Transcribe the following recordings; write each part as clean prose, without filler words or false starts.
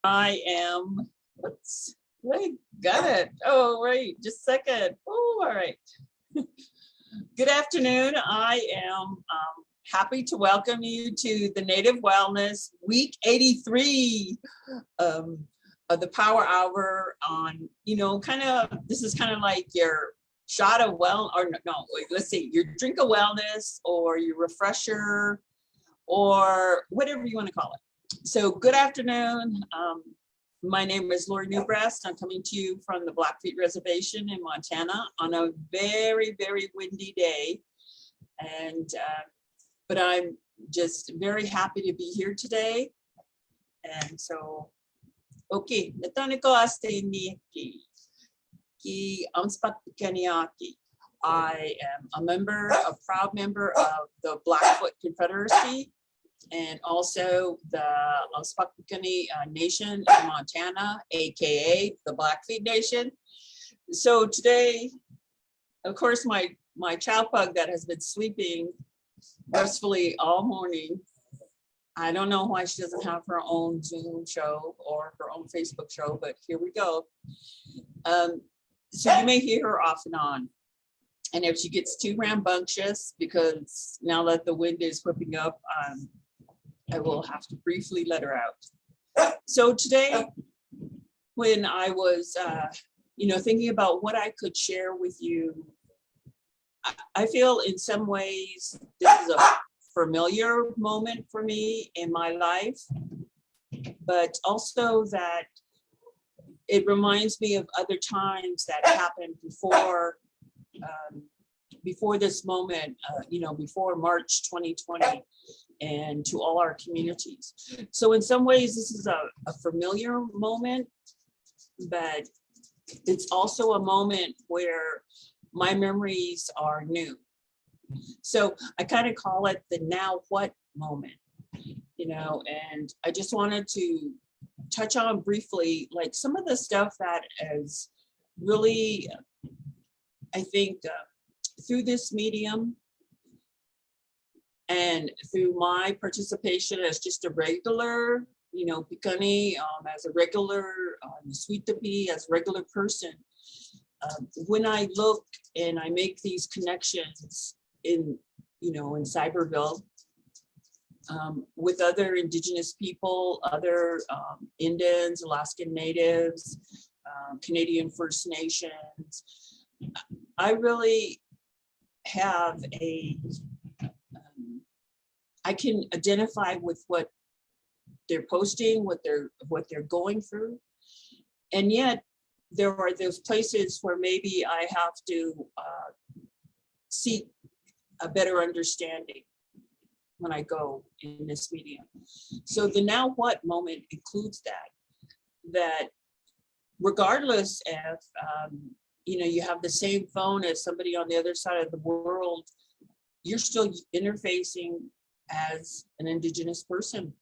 I am, I got it. Oh, right, just a second. Oh, all right. Good afternoon. I am happy to welcome you to the Native Wellness Week 83 of the Power Hour on, this is kind of like your shot of let's see, your drink of wellness or your refresher or whatever you want to call it. So good afternoon. My name is NewBreast. I'm coming to you from the Blackfeet Reservation in Montana on a very, very windy day. But I'm just very happy to be here today. And so, okay, I am a proud member of the Blackfoot Confederacy, and also the Unspuckpikani Nation in Montana, aka the Blackfeet Nation. So today, of course, my chow pug that has been sleeping restfully all morning. I don't know why she doesn't have her own Zoom show or her own Facebook show, but here we go. So you may hear her off and on. And if she gets too rambunctious, because now that the wind is whipping up, I will have to briefly let her out. So today, when I was, thinking about what I could share with you, I feel in some ways this is a familiar moment for me in my life, but also that it reminds me of other times that happened before this moment, before March 2020, and to all our communities. So in some ways, this is a familiar moment, but it's also a moment where my memories are new. So I kind of call it the now what moment, and I just wanted to touch on briefly, like some of the stuff that is really, I think, through this medium and through my participation as just a regular, Pikani, as a regular, Sweet Tapi, as a regular person, when I look and I make these connections in Cyberville, with other Indigenous people, other Indians, Alaskan Natives, Canadian First Nations, I really have I can identify with what they're posting, what they're going through. And yet there are those places where maybe I have to seek a better understanding when I go in this medium. So the now what moment includes that regardless if you have the same phone as somebody on the other side of the world, you're still interfacing as an Indigenous person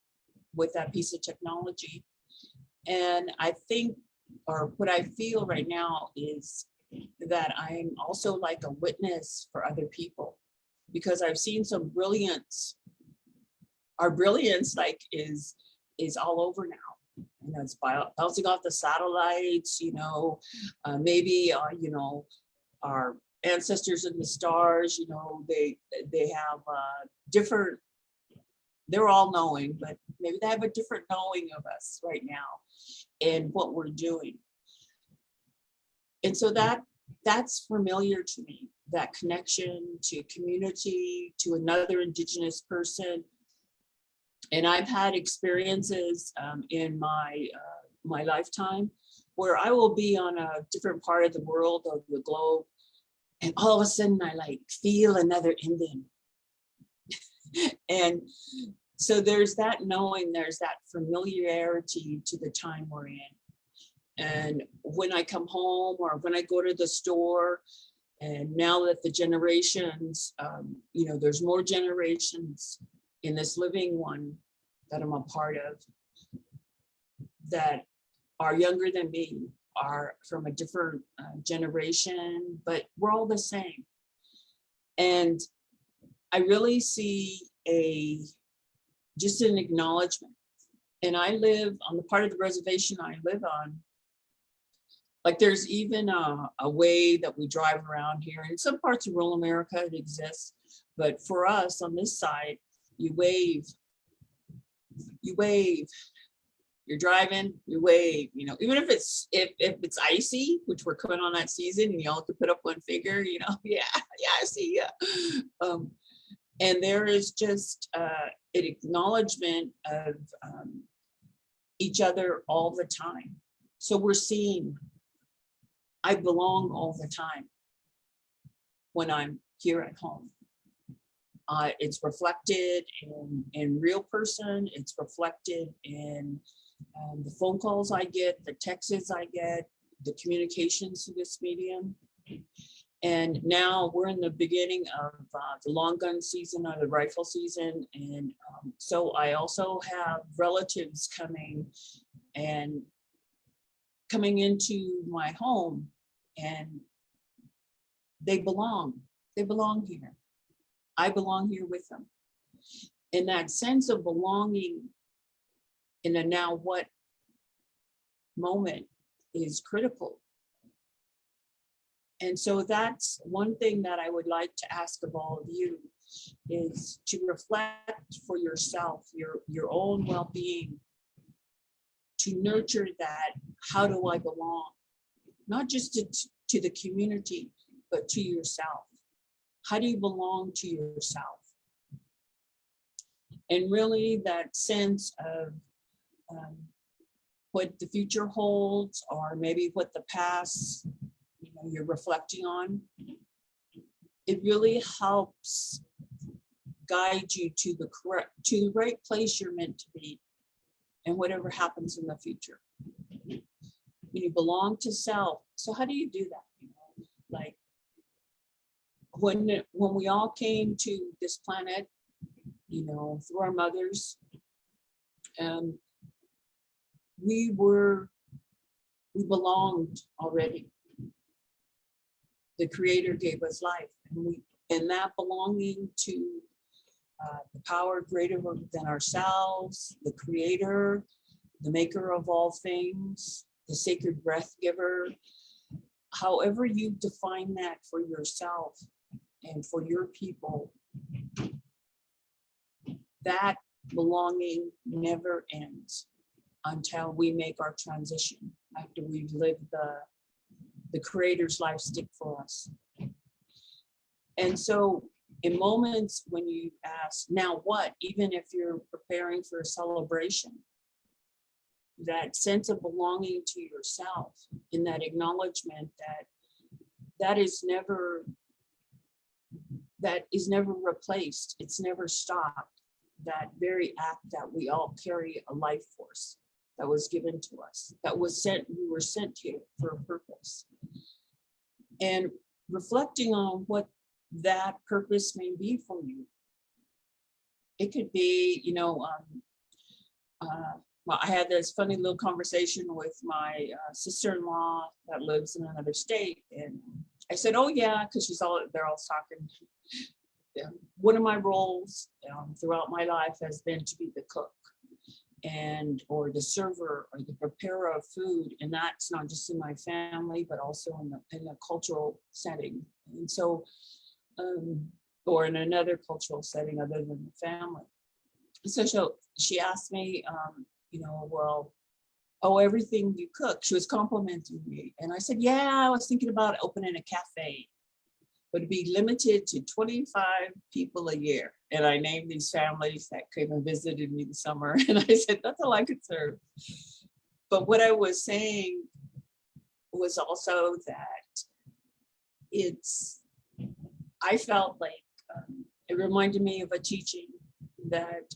with that piece of technology. And I think, or what I feel right now is that I'm also like a witness for other people, because I've seen some brilliance. Our brilliance is all over now. It's bouncing off the satellites, maybe, our ancestors in the stars, they have different, they're all knowing, but maybe they have a different knowing of us right now and what we're doing. And so that's familiar to me, that connection to community, to another Indigenous person. And I've had experiences in my lifetime where I will be on a different part of the world, of the globe, and all of a sudden I like feel another Indian. And so there's that knowing, there's that familiarity to the time we're in. And when I come home or when I go to the store, and now that the generations, there's more generations in this living one that I'm a part of that are younger than me, are from a different generation, but we're all the same. And I really see just an acknowledgement And I live on the part of the reservation I live on. Like there's even a way that we drive around here. In some parts of rural America, it exists. But for us on this side, you wave, you're driving, you wave, you know, even if it's icy, which we're coming on that season, and y'all could put up one finger, you know, yeah, I see ya. And there is just an acknowledgement of each other all the time. So we're seeing, I belong all the time when I'm here at home. It's reflected in real person. It's reflected in the phone calls I get, the texts I get, the communications through this medium. And now we're in the beginning of the long gun season or the rifle season. And so I also have relatives coming into my home, and they belong here. I belong here with them. And that sense of belonging in a now what moment is critical. And so that's one thing that I would like to ask of all of you, is to reflect for yourself, your own well-being, to nurture that. How do I belong? Not just to the community, but to yourself. How do you belong to yourself? And really that sense of what the future holds, or maybe what the past, you know, you're reflecting on, it really helps guide you to the right place you're meant to be, and whatever happens in the future. You belong to self. So how do you do that? You know, like when we all came to this planet, you know, through our mothers, we belonged already. The Creator gave us life, and that belonging to the power greater than ourselves, the Creator, the maker of all things, the sacred breath giver, however you define that for yourself and for your people, that belonging never ends until we make our transition, after we've lived the Creator's life stick for us. And so in moments when you ask, now what, even if you're preparing for a celebration, that sense of belonging to yourself, in that acknowledgement that is never replaced, it's never stopped. That very act that we all carry a life force that was given to us, that was sent, we were sent here for a purpose. And reflecting on what that purpose may be for you. It could be, you know, well, I had this funny little conversation with my sister-in-law that lives in another state, and I said, "Oh yeah," because they're all talking. Yeah. One of my roles throughout my life has been to be the cook, or the server, or the preparer of food, and that's not just in my family, but also in a cultural setting, and so, or in another cultural setting other than the family. So she asked me, you know, well, oh, everything you cook. She was complimenting me. And I said, yeah, I was thinking about opening a cafe, but it'd be limited to 25 people a year. And I named these families that came and visited me this summer. And I said, that's all I could serve. But what I was saying was also that I felt like it reminded me of a teaching that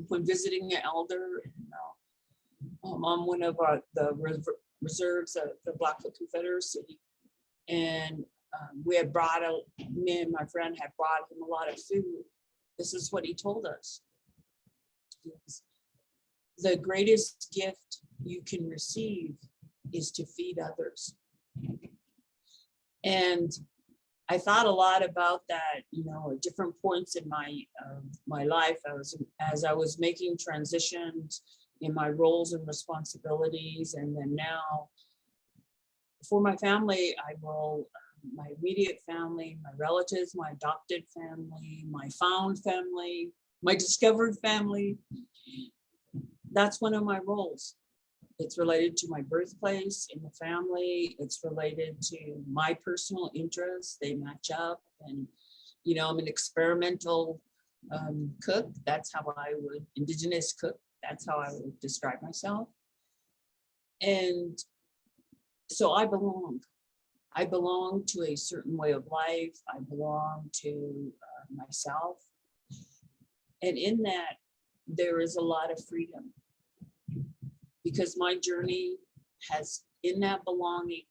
when visiting an elder, on one of the reserves of the Blackfoot Confederacy, and me and my friend had brought him a lot of food. This is what he told us: the greatest gift you can receive is to feed others. And I thought a lot about that, you know, at different points in my life. As I was making transitions in my roles and responsibilities. And then now for my family, I will, my immediate family, my relatives, my adopted family, my found family, my discovered family. That's one of my roles. It's related to my birthplace in the family. It's related to my personal interests. They match up. And, you know, I'm an experimental cook. That's how I would, indigenous cook. That's how I would describe myself. And so I belong. I belong to a certain way of life. I belong to myself. And in that, there is a lot of freedom. Because my journey has, in that belonging,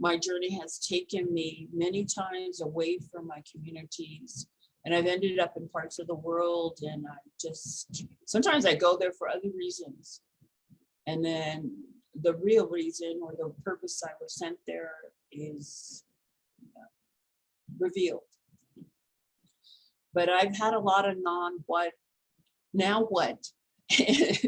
my journey has taken me many times away from my communities. And I've ended up in parts of the world, and I just, sometimes I go there for other reasons. And then the real reason or the purpose I was sent there is revealed. But I've had a lot of what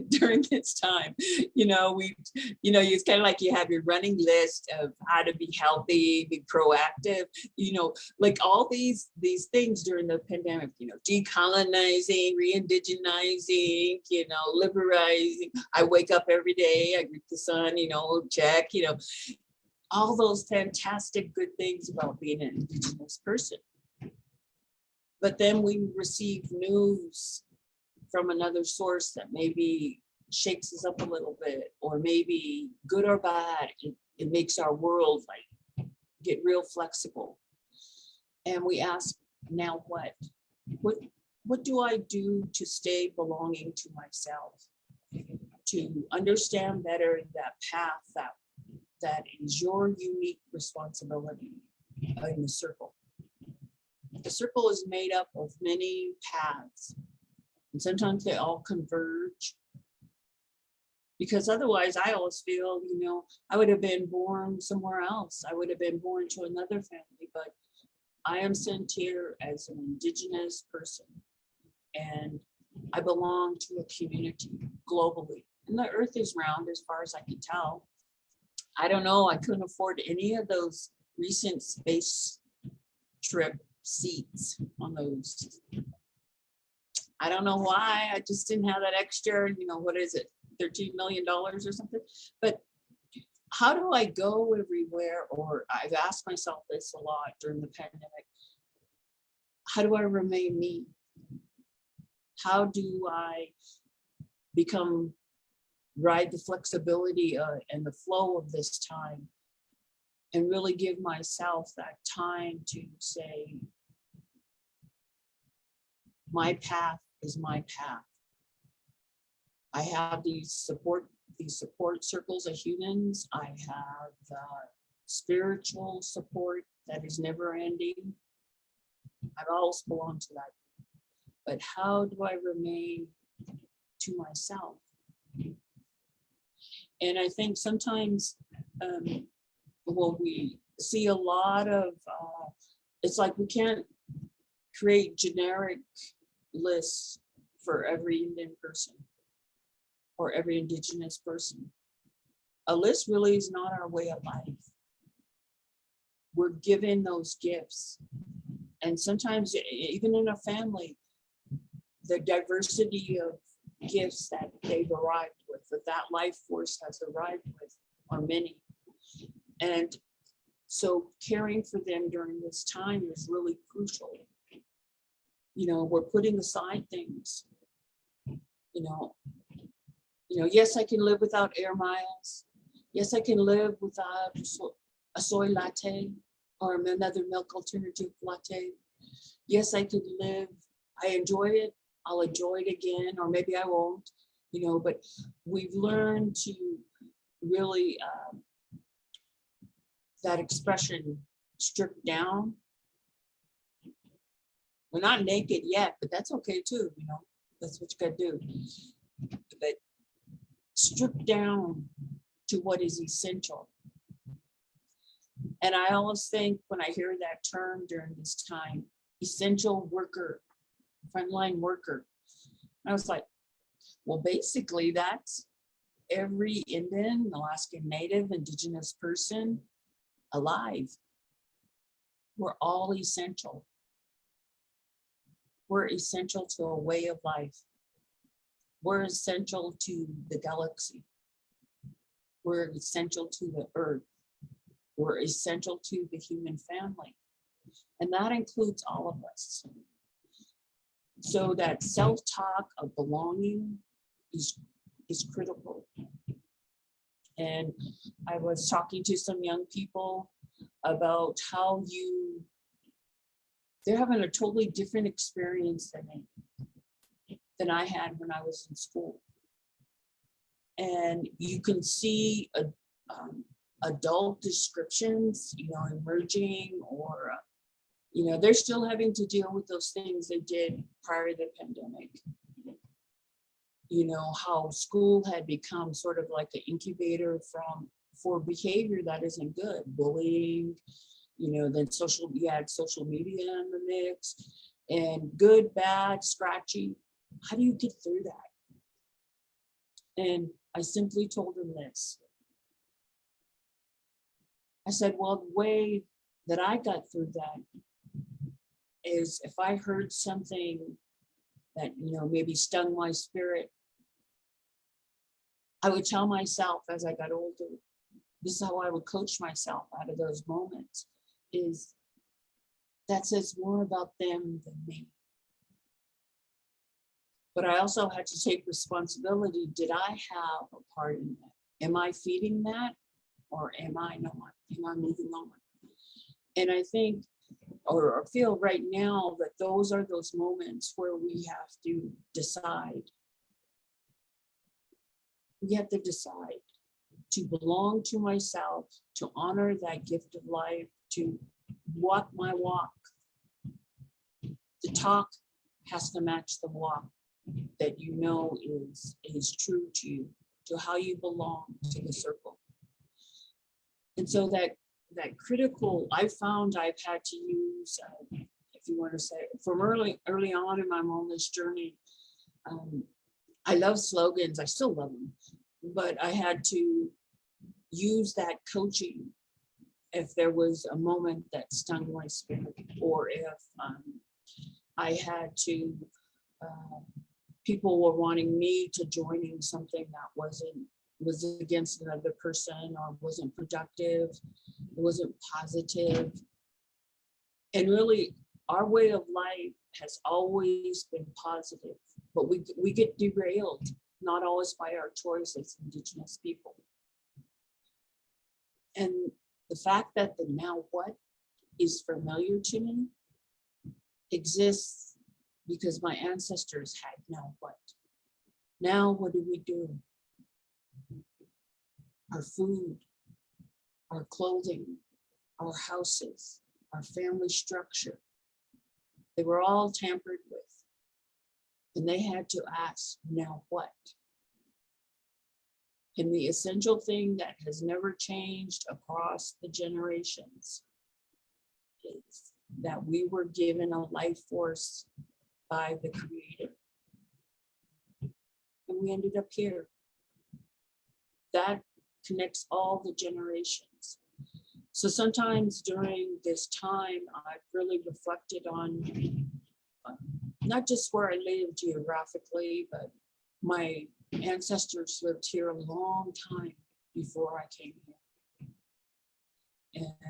during this time. You know, it's kind of like you have your running list of how to be healthy, be proactive, you know, like all these things during the pandemic, you know, decolonizing, re-indigenizing, you know, liberalizing. I wake up every day, I greet the sun, you know, check, you know, all those fantastic good things about being an indigenous person. But then we receive news from another source that maybe shakes us up a little bit, or maybe good or bad, it makes our world like get real flexible. And we ask, now what? What do I do to stay belonging to myself? To understand better that path that is your unique responsibility in the circle. The circle is made up of many paths. And sometimes they all converge. Because otherwise, I always feel, you know, I would have been born somewhere else. I would have been born to another family, but I am sent here as an indigenous person. And I belong to a community globally. And the earth is round as far as I can tell. I don't know, I couldn't afford any of those recent space trip seats on those. I don't know why, I just didn't have that extra, you know, what is it, $13 million or something? But how do I go everywhere? Or I've asked myself this a lot during the pandemic. How do I remain me? How do I ride the flexibility and the flow of this time and really give myself that time to say, my path is my path. I have these support circles of humans. I have spiritual support that is never ending. I've always belonged to that. But how do I remain to myself? And I think sometimes, we see a lot of, it's like we can't create generic lists for every Indian person or every indigenous person. A list really is not our way of life. We're given those gifts. And sometimes even in a family, the diversity of gifts that they've arrived with, that life force has arrived with, are many. And so caring for them during this time is really crucial. You know, we're putting aside things, you know, yes, I can live without air miles. Yes, I can live without a soy latte or another milk alternative latte. Yes, I could live, I enjoy it, I'll enjoy it again, or maybe I won't, you know, but we've learned to really, that expression, stripped down. We're not naked yet, but that's okay too, you know, that's what you gotta do. But stripped down to what is essential. And I always think when I hear that term during this time, essential worker, frontline worker, I was like, Well, basically, that's every Indian, Alaskan Native, Indigenous person alive. We're all essential. We're essential to a way of life. We're essential to the galaxy. We're essential to the earth. We're essential to the human family. And that includes all of us. So that self-talk of belonging is critical. And I was talking to some young people about how they're having a totally different experience than I had when I was in school. And you can see adult descriptions, emerging, or they're still having to deal with those things they did prior to the pandemic. How school had become sort of like an incubator for behavior that isn't good, bullying, then you had social media in the mix, and good, bad, scratchy. How do you get through that? And I simply told them this. I said, well, the way that I got through that is if I heard something that, maybe stung my spirit, I would tell myself as I got older, this is how I would coach myself out of those moments, is that says more about them than me. But I also had to take responsibility. Did I have a part in that? Am I feeding that, or am I not? Am I moving on? And I think, or feel right now, that those are those moments where we have to decide. We have to decide to belong to myself, to honor that gift of life, to walk my walk. The talk has to match the walk that is true to you, to how you belong to the circle. And so that critical, I found I've had to use, if you want to say, from early on in my wellness journey. I love slogans, I still love them, but I had to use that coaching if there was a moment that stung my spirit, or if I had to, people were wanting me to join in something that was against another person, or wasn't productive, it wasn't positive. And really, our way of life has always been positive, but we get derailed, not always by our choice as Indigenous people. And the fact that the now what is familiar to me exists because my ancestors had now what. Now what do we do? Our food, our clothing, our houses, our family structure, they were all tampered with. And they had to ask, now what? And the essential thing that has never changed across the generations is that we were given a life force by the Creator. And we ended up here. That connects all the generations. So sometimes during this time, I've really reflected on not just where I lived geographically, but my ancestors lived here a long time before I came here.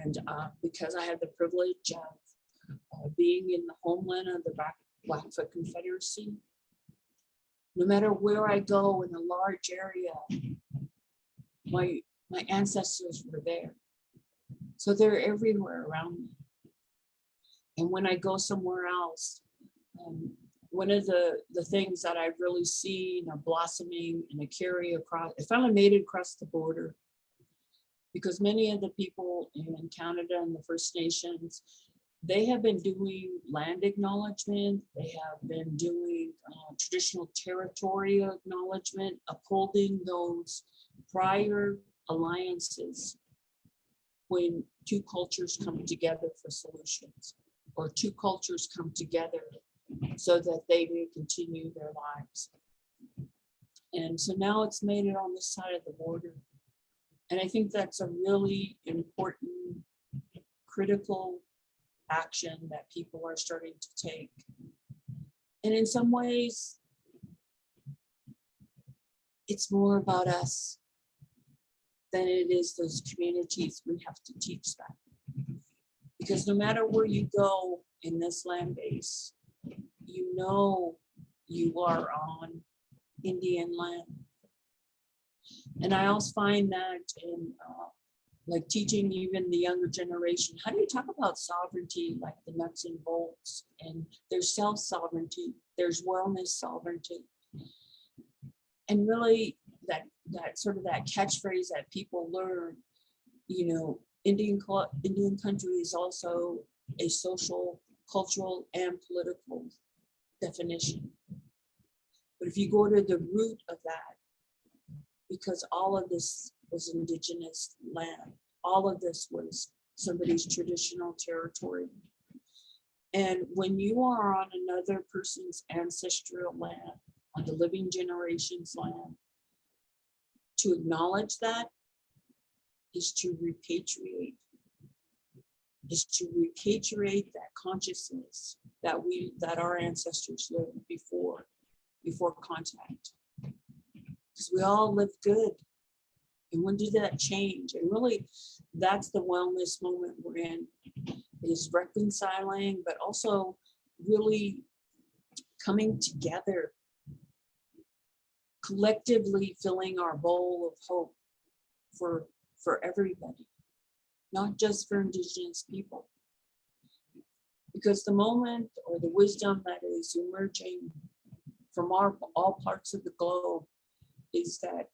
And because I had the privilege of being in the homeland of the Blackfoot Confederacy, no matter where I go in a large area, my ancestors were there. So they're everywhere around me. And when I go somewhere else, one of the things that I've really seen a blossoming and a carry across, I finally made it across the border, because many of the people in Canada and the First Nations, they have been doing land acknowledgement, they have been doing traditional territory acknowledgement, upholding those prior alliances when two cultures come together for solutions, or two cultures come together so that they may continue their lives. And so now it's made it on this side of the border. And I think that's a really important, critical action that people are starting to take. And in some ways, it's more about us than it is those communities. We have to teach that. Because no matter where you go in this land base, you know you are on Indian land. And I also find that in like teaching even the younger generation, how do you talk about sovereignty, like the nuts and bolts, and there's self-sovereignty, there's wellness sovereignty. And really that sort of that catchphrase that people learn, you know, Indian country is also a social, cultural, and political definition. But if you go to the root of that, because all of this was indigenous land, all of this was somebody's traditional territory. And when you are on another person's ancestral land, on the living generation's land, to acknowledge that is to repatriate, that consciousness that our ancestors lived before contact. Because we all lived good. And when did that change? And really, that's the wellness moment we're in, is reconciling, but also really coming together, collectively filling our bowl of hope for everybody, not just for Indigenous people. Because the moment or the wisdom that is emerging from all parts of the globe is that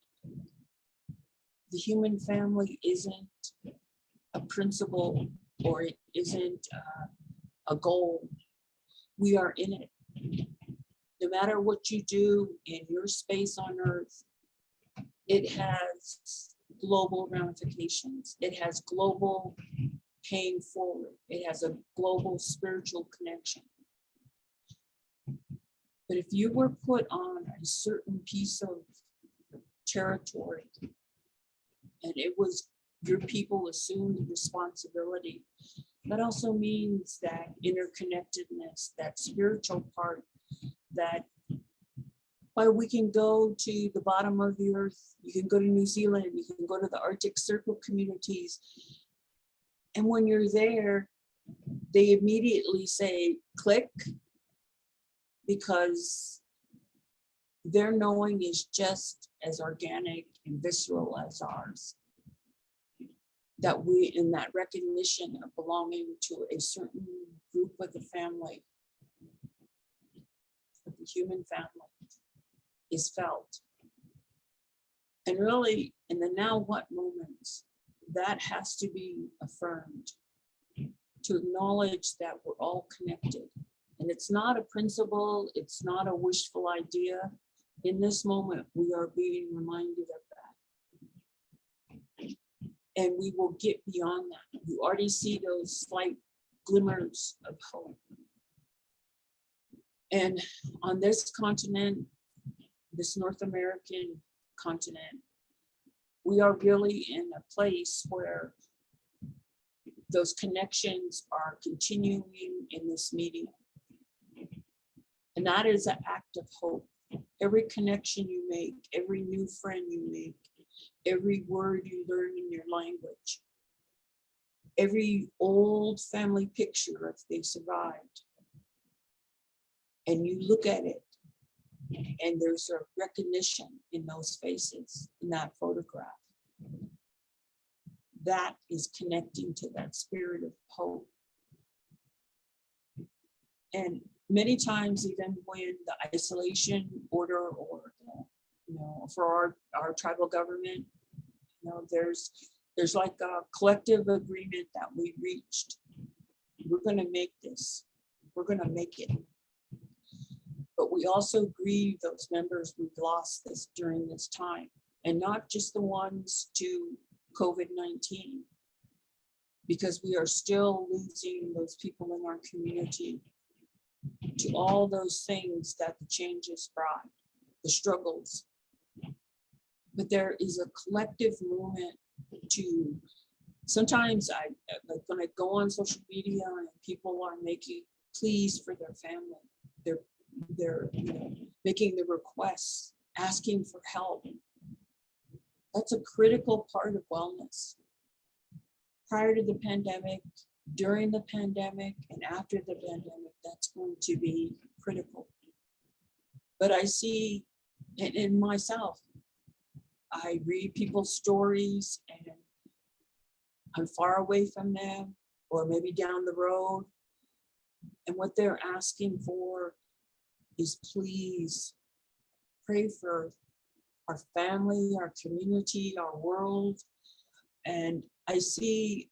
the human family isn't a principle, or it isn't a goal. We are in it. No matter what you do in your space on Earth, it has global ramifications. It has global paying forward. It has a global spiritual connection. But if you were put on a certain piece of territory, and it was your people assumed responsibility, that also means that interconnectedness, that spiritual part, that while we can go to the bottom of the earth, you can go to New Zealand, you can go to the Arctic Circle communities, and when you're there, they immediately say, click, because their knowing is just as organic and visceral as ours. That we, in that recognition of belonging to a certain group of the family, of the human family, is felt. And really, in the now what moments, that has to be affirmed, to acknowledge that we're all connected. And it's not a principle, it's not a wishful idea. In this moment, we are being reminded of that. And we will get beyond that. You already see those slight glimmers of hope. And on this continent, this North American continent, we are really in a place where those connections are continuing in this medium. And that is an act of hope. Every connection you make, every new friend you make, every word you learn in your language, every old family picture, if they survived, and you look at it, and there's a recognition in those faces, in that photograph, that is connecting to that spirit of hope. And many times, even when the isolation order, or for our tribal government, there's like a collective agreement that we reached. We're going to make this. We're going to make it. But we also grieve those members we've lost during this time, and not just the ones to COVID-19, because we are still losing those people in our community to all those things that the changes brought, the struggles, but there is a collective movement to, sometimes like when I go on social media and people are making pleas for their family, they're making the requests, asking for help. That's a critical part of wellness. Prior to the pandemic, during the pandemic, and after the pandemic, that's going to be critical. But I see in myself, I read people's stories and I'm far away from them, or maybe down the road. And what they're asking for is, please pray for our family, our community, our world. And I see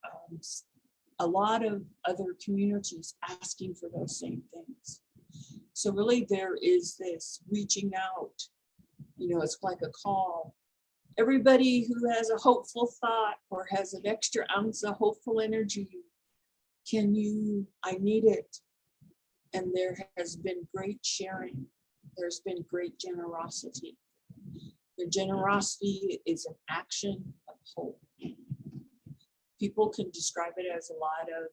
a lot of other communities asking for those same things. So really there is this reaching out, it's like a call. Everybody who has a hopeful thought or has an extra ounce of hopeful energy, I need it. And there has been great sharing. There's been great generosity. The generosity is an action of hope. People can describe it as a lot of,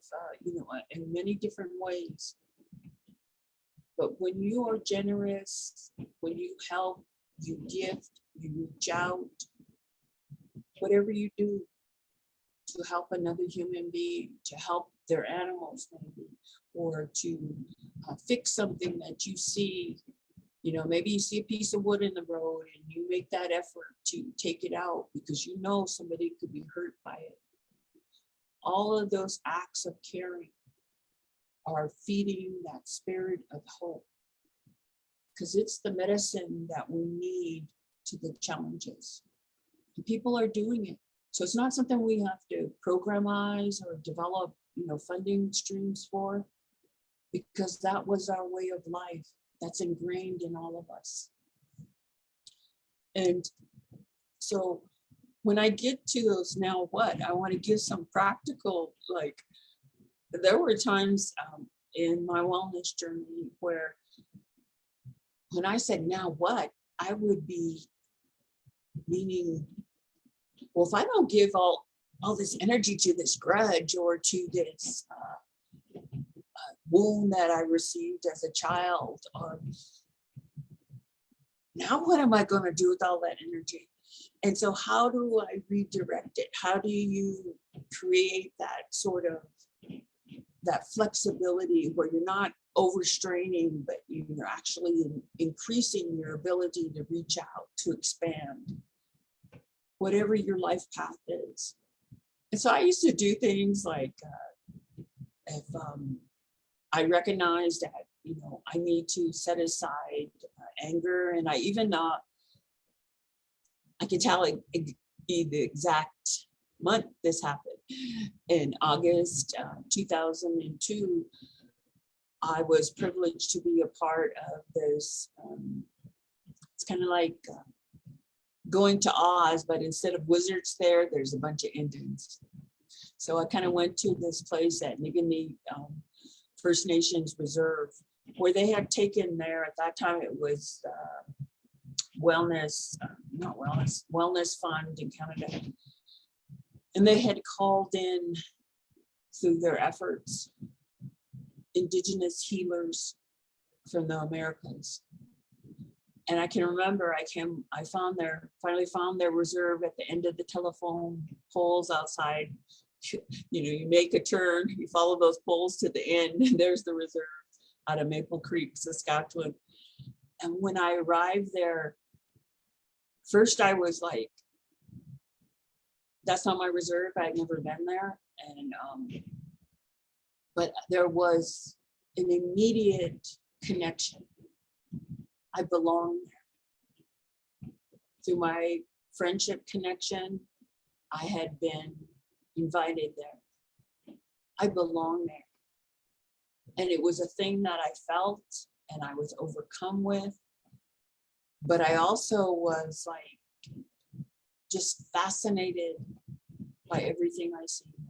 in many different ways. But when you are generous, when you help, you gift, you reach out, whatever you do to help another human being, to help their animals maybe, or to fix something that you see, maybe you see a piece of wood in the road and you make that effort to take it out because somebody could be hurt by it. All of those acts of caring are feeding that spirit of hope, because it's the medicine that we need to the challenges. And people are doing it. So it's not something we have to programize or develop, funding streams for, because that was our way of life. That's ingrained in all of us. And so when I get to those now what, I want to give some practical, there were times in my wellness journey where when I said now what, I would be meaning, well, if I don't give all this energy to this grudge or to this wound that I received as a child, now what am I going to do with all that energy? And so how do I redirect it? How do you create that sort of, that flexibility where you're not overstraining, but you're actually increasing your ability to reach out, to expand, whatever your life path is. And so I used to do things like, if I recognized that, I need to set aside anger, and I even, I can tell the exact month this happened. In August 2002, I was privileged to be a part of this, it's kind of like going to Oz, but instead of wizards there's a bunch of Indians. So I kind of went to this place at Nittany First Nations Reserve, where they had taken there, at that time it was wellness fund in Canada. And they had called in, through their efforts, Indigenous healers from the Americas. And I can remember I finally found their reserve at the end of the telephone poles outside. You make a turn, you follow those poles to the end, and there's the reserve out of Maple Creek, Saskatchewan. And when I arrived there, first I was like, that's not my reserve. I'd never been there. And but there was an immediate connection. I belong there. Through my friendship connection, I had been invited there. I belong there. And it was a thing that I felt and I was overcome with. But I also was just fascinated by everything I see there.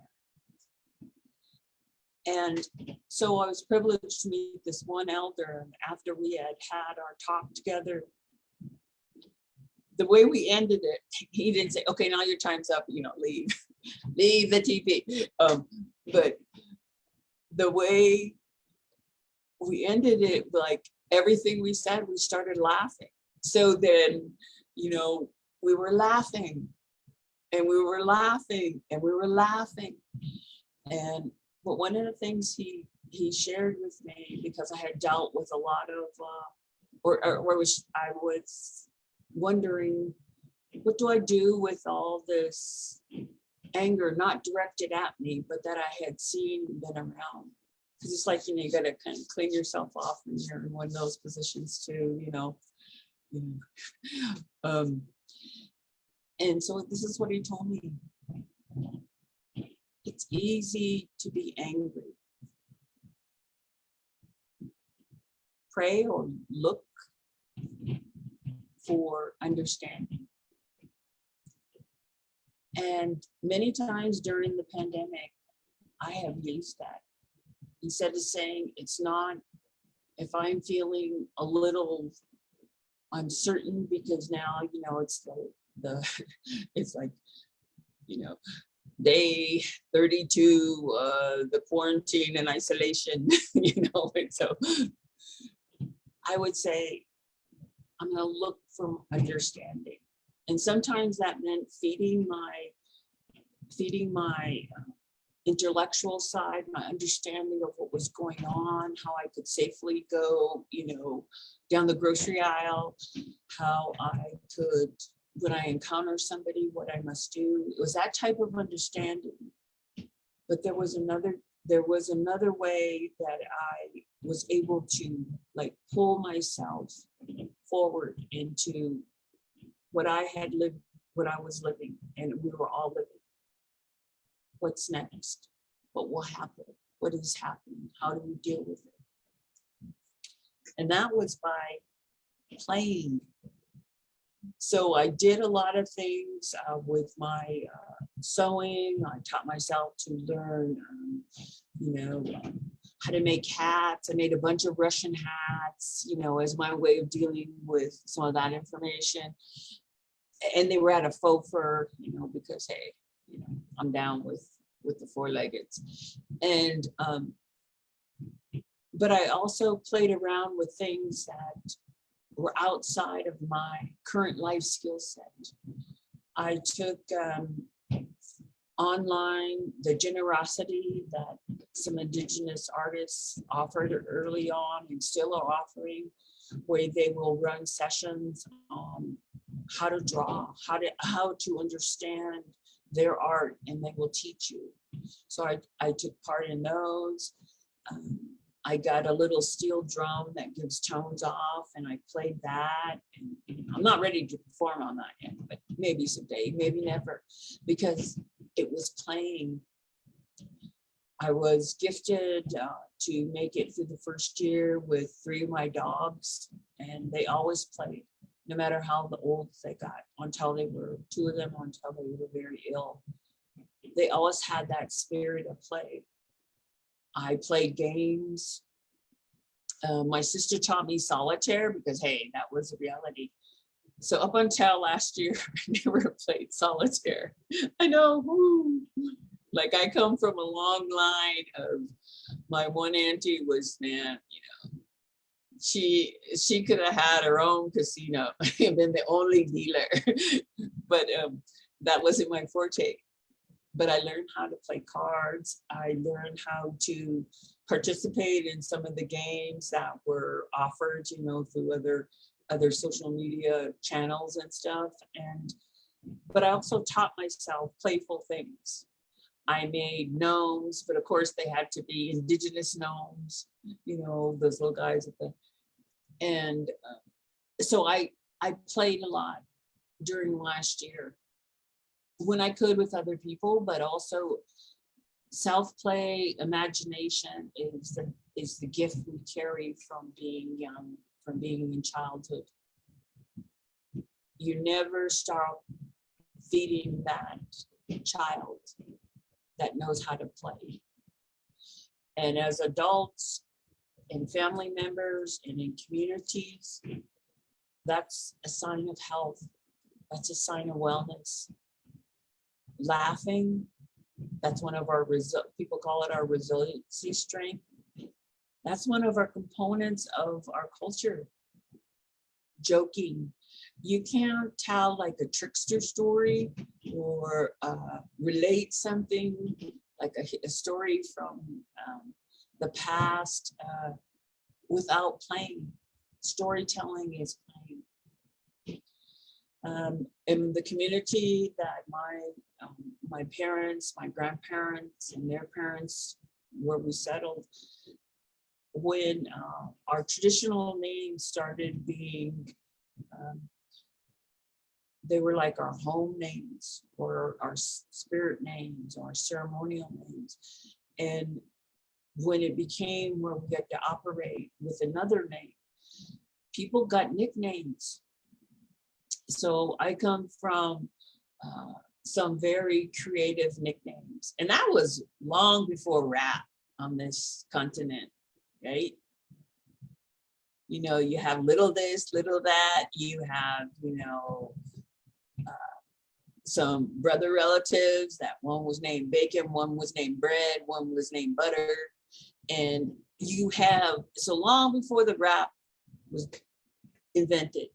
And so I was privileged to meet this one elder, and after we had our talk together, the way we ended it, he didn't say, okay, now your time's up, leave, leave the TP. But the way we ended it, like everything we said, we started laughing. So then, we were laughing and we were laughing and we were laughing. And but one of the things he shared with me, because I had dealt with a lot of, I was wondering, what do I do with all this anger, not directed at me, but that I had seen been around? Because it's like, you got to kind of clean yourself off when you're in one of those positions too, and so this is what he told me. It's easy to be angry. Pray or look for understanding. And many times during the pandemic, I have used that. Instead of saying, it's not, if I'm feeling a little uncertain, because now, it's the it's like, day 32, the quarantine and isolation, and so I would say, I'm going to look for understanding. And sometimes that meant feeding my intellectual side, my understanding of what was going on, how I could safely go, down the grocery aisle, how I could, when I encounter somebody, what I must do. It was that type of understanding. But there was another way that I was able to like pull myself forward into what I had lived, what I was living, and we were all living. What's next? What will happen? What is happening? How do we deal with it? And that was by playing. So I did a lot of things with my sewing. I taught myself to learn, how to make hats. I made a bunch of Russian hats, as my way of dealing with some of that information. And they were at a faux fur, because, hey, I'm down with the four-leggeds. And, but I also played around with things that were outside of my current life skill set. I took online the generosity that some Indigenous artists offered early on and still are offering, where they will run sessions on how to draw, how to understand their art, and they will teach you. So I took part in those. I got a little steel drum that gives tones off, and I played that. And I'm not ready to perform on that yet, but maybe someday, maybe never, because it was playing. I was gifted to make it through the first year with 3 of my dogs, and they always played, no matter how old they got, until they were 2 of them, until they were very ill. They always had that spirit of play. I played games. My sister taught me solitaire because, hey, that was a reality. So up until last year, I never played solitaire. I know, woo. Like I come from a long line of, my one auntie was, man, she could have had her own casino and been the only dealer, but that wasn't my forte. But I learned how to play cards. I learned how to participate in some of the games that were offered, through other social media channels and stuff. But I also taught myself playful things. I made gnomes, but of course they had to be Indigenous gnomes, those little guys and so I played a lot during last year, when I could with other people, but also self-play, imagination is the gift we carry from being young, from being in childhood. You never stop feeding that child that knows how to play. And as adults and family members and in communities, that's a sign of health. That's a sign of wellness. Laughing, that's one of our, people call it our resiliency strength. That's one of our components of our culture. Joking. You can't tell like a trickster story or relate something like a story from the past without playing. Storytelling is playing. In the community that my parents, my grandparents, and their parents, where we settled, when our traditional names started being, they were like our home names or our spirit names or our ceremonial names. And when it became where we had to operate with another name, people got nicknames. So I come from some very creative nicknames. And that was long before rap on this continent, right? You know, you have little this, little that, you have, you know, some brother relatives that one was named Bacon, one was named Bread, one was named Butter. And you have, so long before the rap was invented,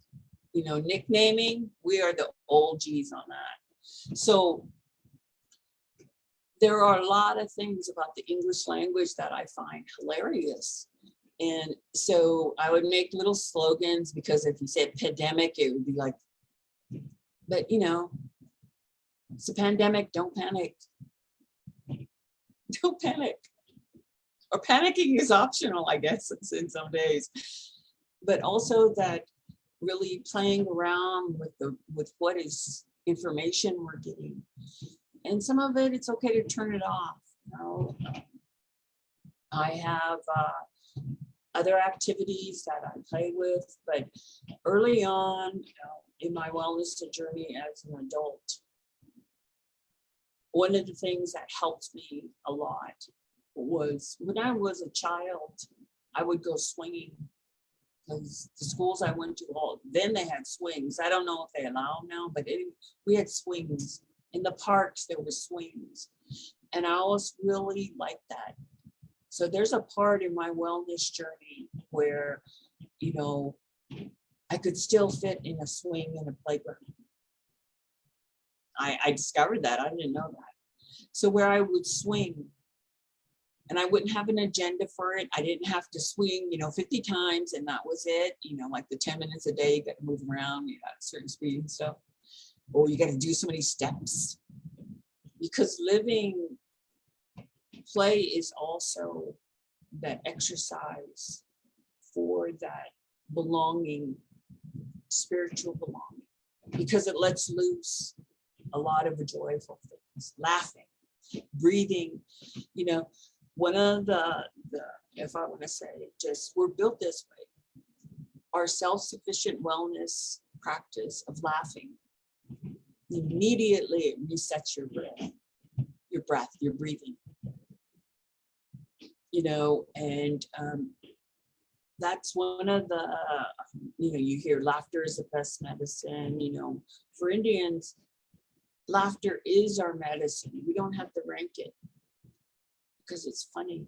you know, nicknaming, we are the OGs on that. So there are a lot of things about the English language that I find hilarious. And so I would make little slogans, because if you said pandemic, it would be like, but you know, it's a pandemic, don't panic. Don't panic. Or panicking is optional, I guess, in some days. But also that really playing around with what is information we're getting. And some of it, it's okay to turn it off. You know? I have other activities that I play with, but early on, you know, in my wellness journey as an adult, one of the things that helped me a lot was when I was a child, I would go swinging, because the schools I went to, then they had swings. I don't know if they allow them now, but we had swings. In the parks, there were swings. And I always really liked that. So there's a part in my wellness journey where, you know, I could still fit in a swing in a playground. I discovered that. I didn't know that. So where I would swing, and I wouldn't have an agenda for it. I didn't have to swing, you know, 50 times and that was it. You know, like the 10 minutes a day, you got to move around, you got a certain speed and stuff. Or you got to do so many steps. Because living play is also that exercise for that belonging, spiritual belonging, because it lets loose a lot of the joyful things, laughing, breathing, you know. One of the if I want to say, just we're built this way. Our self-sufficient wellness practice of laughing, immediately it resets your breath, your breathing. You know, and that's one of the, you know, you hear laughter is the best medicine. You know, for Indians, laughter is our medicine. We don't have to rank it because it's funny.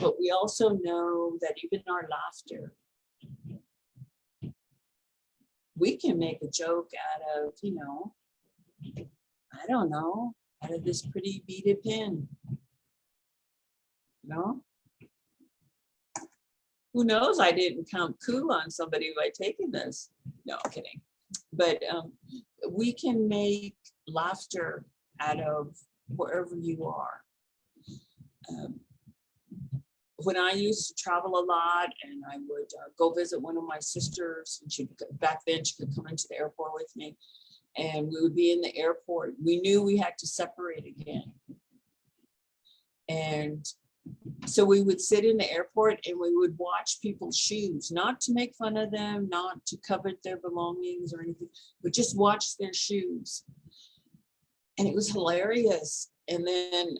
But we also know that even our laughter, we can make a joke out of, you know, I don't know, out of this pretty beaded pin. You know? Who knows? I didn't count coup on somebody by taking this. No, I'm kidding. But we can make laughter out of wherever you are. When I used to travel a lot and I would go visit one of my sisters, and back then she could come into the airport with me, and we would be in the airport. We knew we had to separate again. And so we would sit in the airport and we would watch people's shoes, not to make fun of them, not to covet their belongings or anything, but just watch their shoes. And it was hilarious. And then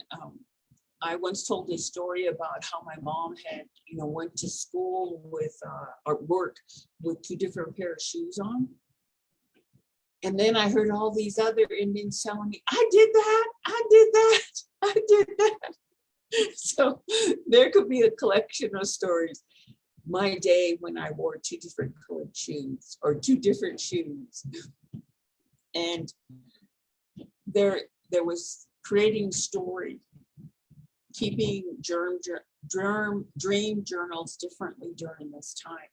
I once told a story about how my mom had, you know, went to school with, or work with 2 different pair of shoes on. And then I heard all these other Indians telling me, I did that, I did that, I did that. So there could be a collection of stories. My day when I wore two different colored shoes or two different shoes. And there was creating story, keeping dream journals differently during this time,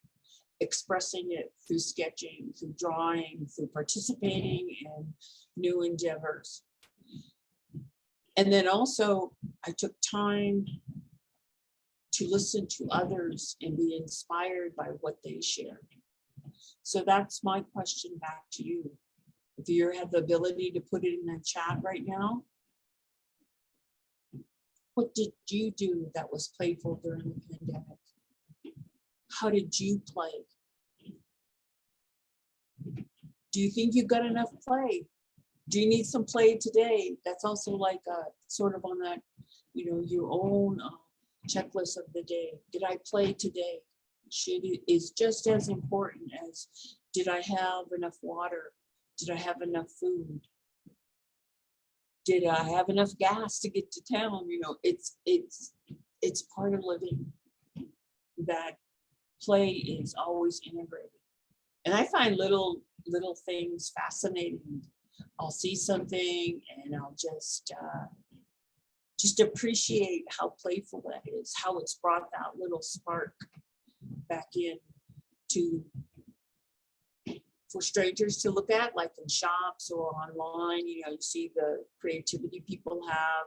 expressing it through sketching, through drawing, through participating in new endeavors. And then also I took time to listen to others and be inspired by what they shared. So that's my question back to you. If you have the ability to put it in the chat right now, what did you do that was playful during the pandemic? How did you play? Do you think you got enough play? Do you need some play today? That's also like sort of on that, your own checklist of the day. Did I play today? Is just as important as, did I have enough water? Did I have enough food? Did I have enough gas to get to town? It's part of living, that play is always integrated. And I find little things fascinating. I'll see something and I'll just appreciate how playful that is, how it's brought that little spark back in for strangers to look at, like in shops or online. You see the creativity people have.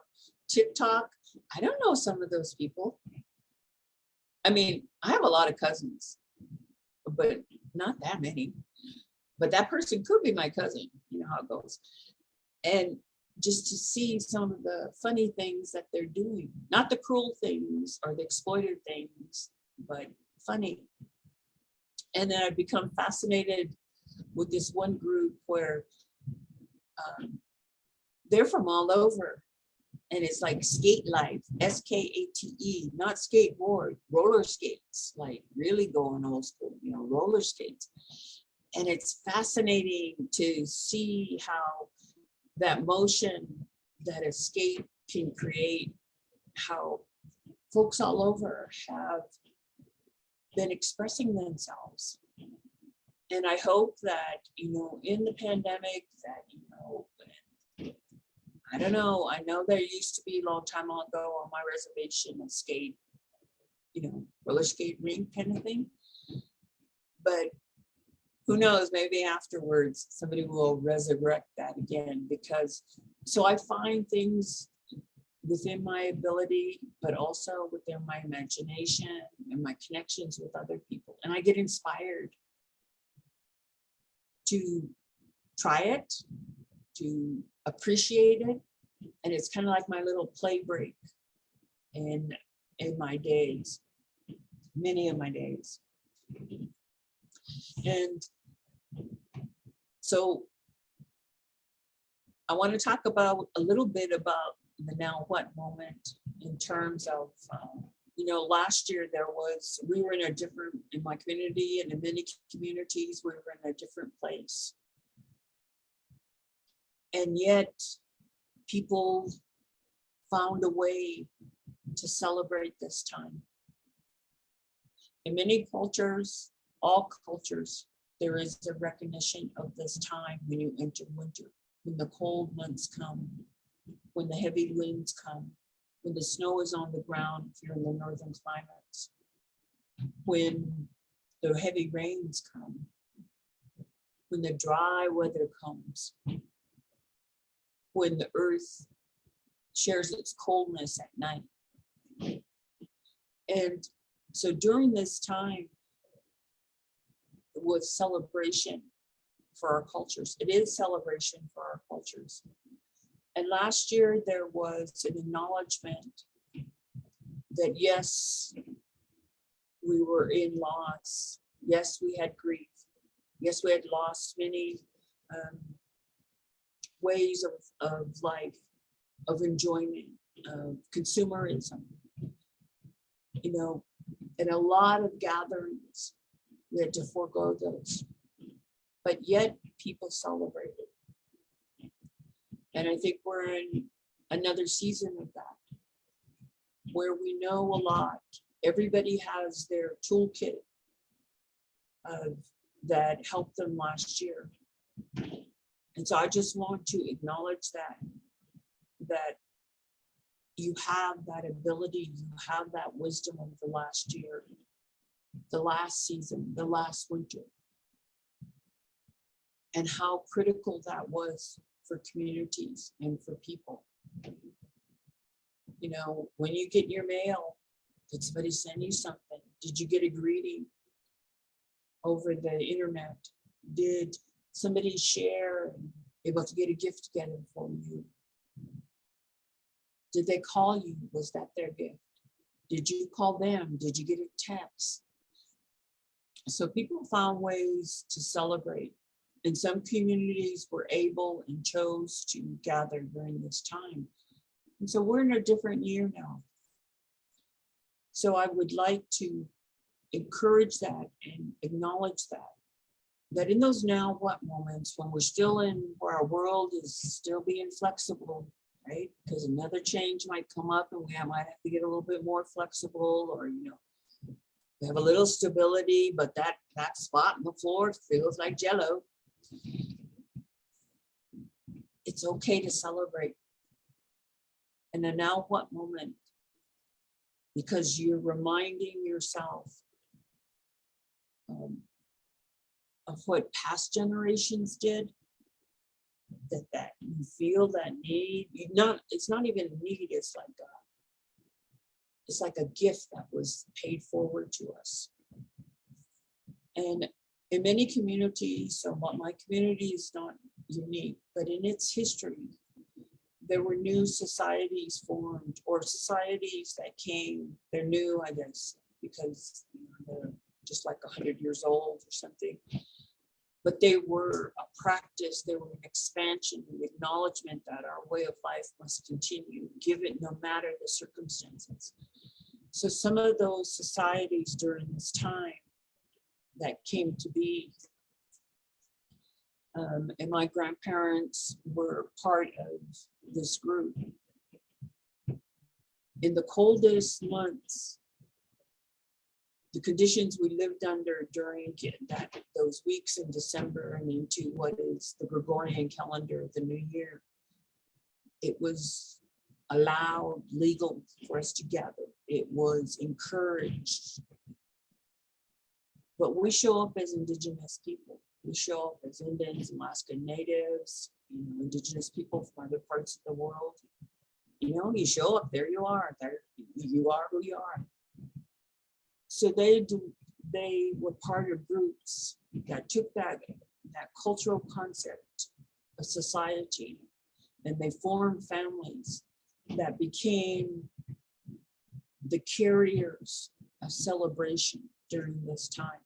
TikTok, I don't know some of those people. I mean, I have a lot of cousins, but not that many. But that person could be my cousin, you know how it goes. And just to see some of the funny things that they're doing, not the cruel things or the exploited things, but funny. And then I've become fascinated with this one group where they're from all over. And it's like skate life, SKATE, not skateboard, roller skates, like really going old school, roller skates. And it's fascinating to see how that motion that a skate can create, how folks all over have been expressing themselves. And I hope that, in the pandemic that, I don't know, I know there used to be a long time ago on my reservation a skate, roller skate rink kind of thing. But who knows, maybe afterwards somebody will resurrect that again, so I find things within my ability, but also within my imagination and my connections with other people. And I get inspired to try it, to appreciate it. And it's kind of like my little play break in my days, many of my days. And so I want to talk about a little bit about the now what moment in terms of, last year we were in my community and in many communities, we were in a different place. And yet people found a way to celebrate this time. In many cultures, all cultures, there is a recognition of this time when you enter winter, when the cold months come, when the heavy winds come, when the snow is on the ground if you're in the northern climates, when the heavy rains come, when the dry weather comes, when the earth shares its coldness at night. And so during this time, it was celebration for our cultures. It is celebration for our cultures. And last year there was an acknowledgement that yes, we were in loss. Yes, we had grief. Yes, we had lost many ways of life, of enjoyment, of consumerism, and a lot of gatherings, we had to forego those. but yet people celebrate it. And I think we're in another season of that, where we know a lot. Everybody has their toolkit that helped them last year. And so I just want to acknowledge that you have that ability, you have that wisdom of the last year, the last season, the last winter, and how critical that was for communities and for people. You know, when you get your mail, did somebody send you something? Did you get a greeting over the internet? Did somebody share, able to get a gift together for you? Did they call you? Was that their gift? Did you call them? Did you get a text? So people found ways to celebrate. And some communities were able and chose to gather during this time. And so we're in a different year now. So I would like to encourage that and acknowledge that in those now what moments when we're still in where our world is still being flexible, right? Because another change might come up and we might have to get a little bit more flexible, or, you know, we have a little stability, but that spot on the floor feels like jello. It's okay to celebrate. And a now what moment, because you're reminding yourself of what past generations did, that you feel that need. It's not even a need, it's like a gift that was paid forward to us. And in many communities, so my community is not unique, but in its history, there were new societies formed, or societies that came. They're new, I guess, because they're just like 100 years old or something. But they were a practice, they were an expansion, an acknowledgement that our way of life must continue, given no matter the circumstances. So some of those societies during this time that came to be, and my grandparents were part of this group. In the coldest months, the conditions we lived under during those weeks in December and into what is the Gregorian calendar of the new year, it was allowed, legal for us to gather. It was encouraged. But we show up as Indigenous people. We show up as Indians, Alaska Natives, Indigenous people from other parts of the world. You show up, there you are. There you are who you are. So they were part of groups that took that cultural concept of society, and they formed families that became the carriers of celebration during this time.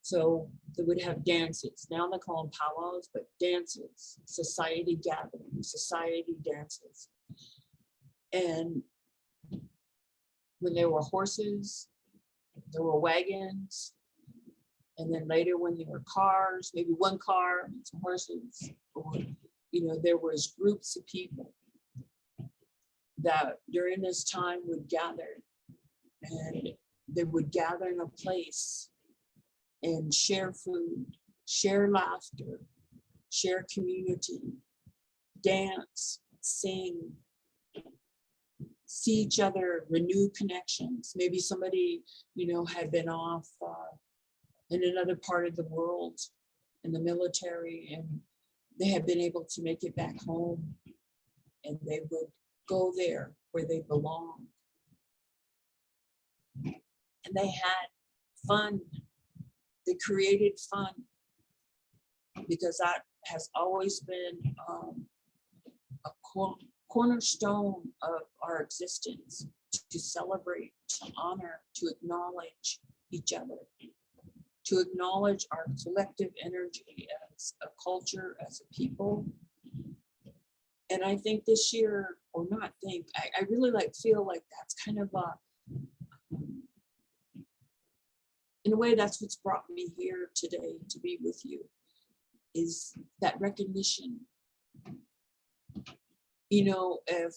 So they would have dances. Now they call them powwows, but dances, society gatherings, society dances. And when there were horses, there were wagons. And then later when there were cars, maybe one car, some horses, or, there was groups of people that during this time would gather, and they would gather in a place and share food, share laughter, share community, dance, sing, see each other, renew connections. Maybe somebody, had been off in another part of the world in the military, and they had been able to make it back home, and they would go there where they belong. And they had fun. They created fun, because that has always been a cornerstone of our existence, to celebrate, to honor, to acknowledge each other, to acknowledge our collective energy as a culture, as a people. And I think this year, or not think, I really feel like that's kind of in a way, that's what's brought me here today to be with you, is that recognition. You know, if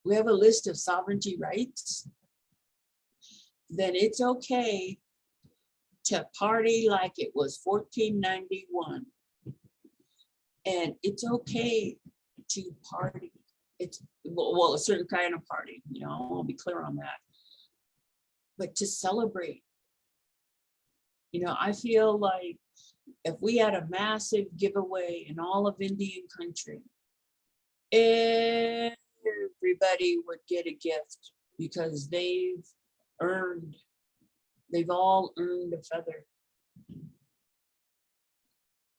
we have a list of sovereignty rights, then it's okay to party like it was 1491. And it's okay to party. It's, well, a certain kind of party, you know, I'll be clear on that. But to celebrate, you know, I feel like if we had a massive giveaway in all of Indian country, everybody would get a gift because they've all earned a feather,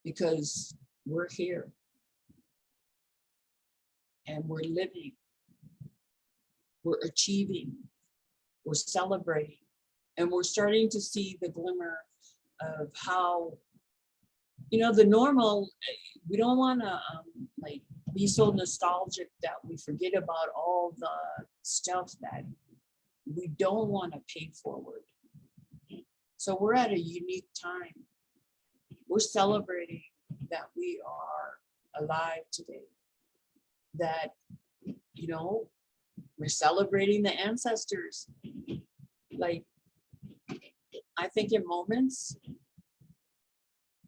because we're here and we're living, we're achieving, we're celebrating, and we're starting to see the glimmer of how, you know, the normal, we don't want to like be so nostalgic that we forget about all the stuff that we don't want to pay forward. So we're at a unique time. We're celebrating that we are alive today, that, you know, we're celebrating the ancestors. Like, I think in moments,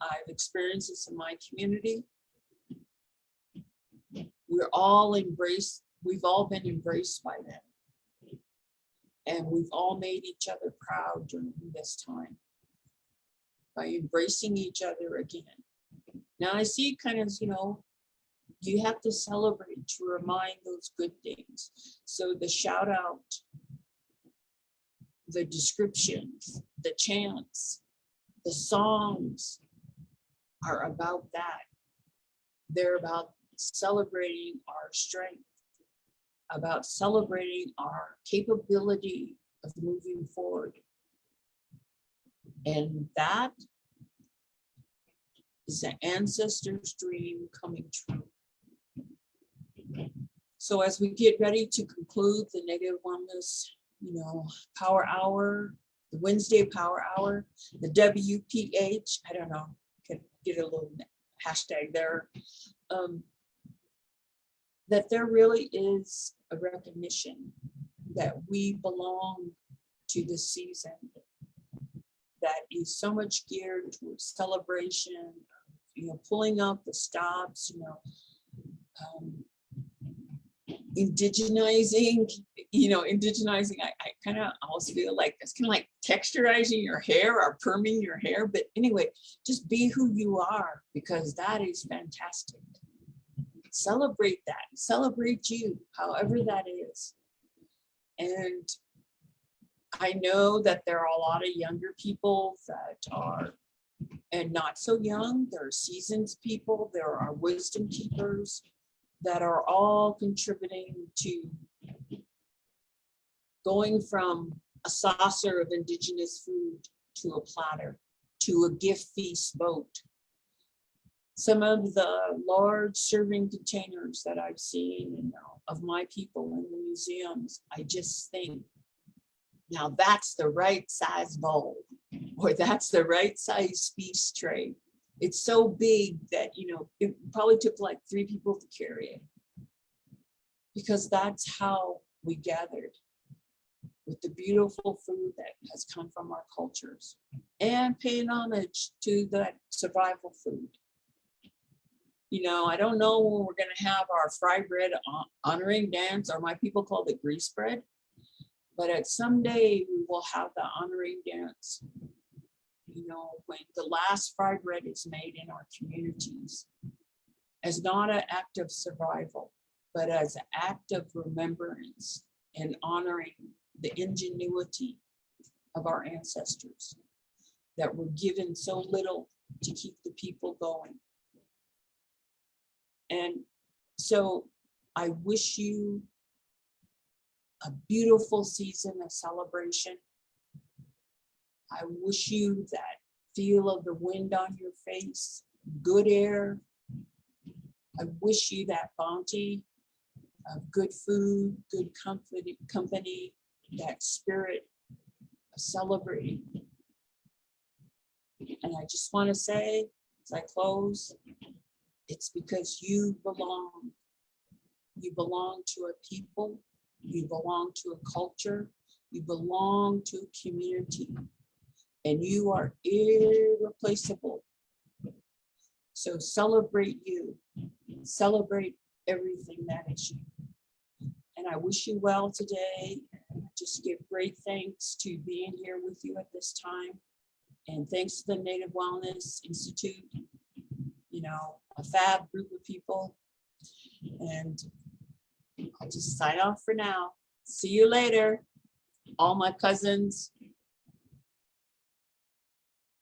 I've experienced this in my community, we're all embraced, we've all been embraced by them. And we've all made each other proud during this time by embracing each other again. Now I see kind of, you know, you have to celebrate to remind those good things. So the shout out, the descriptions, the chants, the songs are about that. They're about celebrating our strength, about celebrating our capability of moving forward. And that is the ancestors' dream coming true. So as we get ready to conclude the Negative Wellness, you know, Power Hour, the Wednesday Power Hour, the WPH, I don't know, can get a little hashtag there, that there really is a recognition that we belong to this season that is so much geared towards celebration, you know, pulling up the stops, you know, indigenizing, I kind of almost feel like it's kind of like texturizing your hair or perming your hair. But anyway, just be who you are, because that is fantastic. Celebrate that, celebrate you, however that is. And I know that there are a lot of younger people that are, and not so young, there are seasoned people, there are wisdom keepers that are all contributing to going from a saucer of indigenous food to a platter, to a gift feast boat. Some of the large serving containers that I've seen, you know, of my people in the museums, I just think, now that's the right size bowl, or that's the right size feast tray. It's so big that, you know, it probably took like 3 people to carry it, because that's how we gathered with the beautiful food that has come from our cultures, and paying homage to that survival food. You know, I don't know when we're going to have our fry bread honoring dance, or my people call it grease bread, but at some day we will have the honoring dance. You know, when the last fry bread is made in our communities, as not an act of survival, but as an act of remembrance and honoring the ingenuity of our ancestors that were given so little to keep the people going. And so I wish you a beautiful season of celebration. I wish you that feel of the wind on your face, good air. I wish you that bounty of good food, good company, that spirit celebrating. And I just want to say, as I close, it's because you belong. You belong to a people. You belong to a culture. You belong to a community. And you are irreplaceable. So celebrate you. Celebrate everything that is you. And I wish you well today. Just give great thanks to being here with you at this time. And thanks to the Native Wellness Institute, you know, a fab group of people. And I'll just sign off for now. See you later, all my cousins,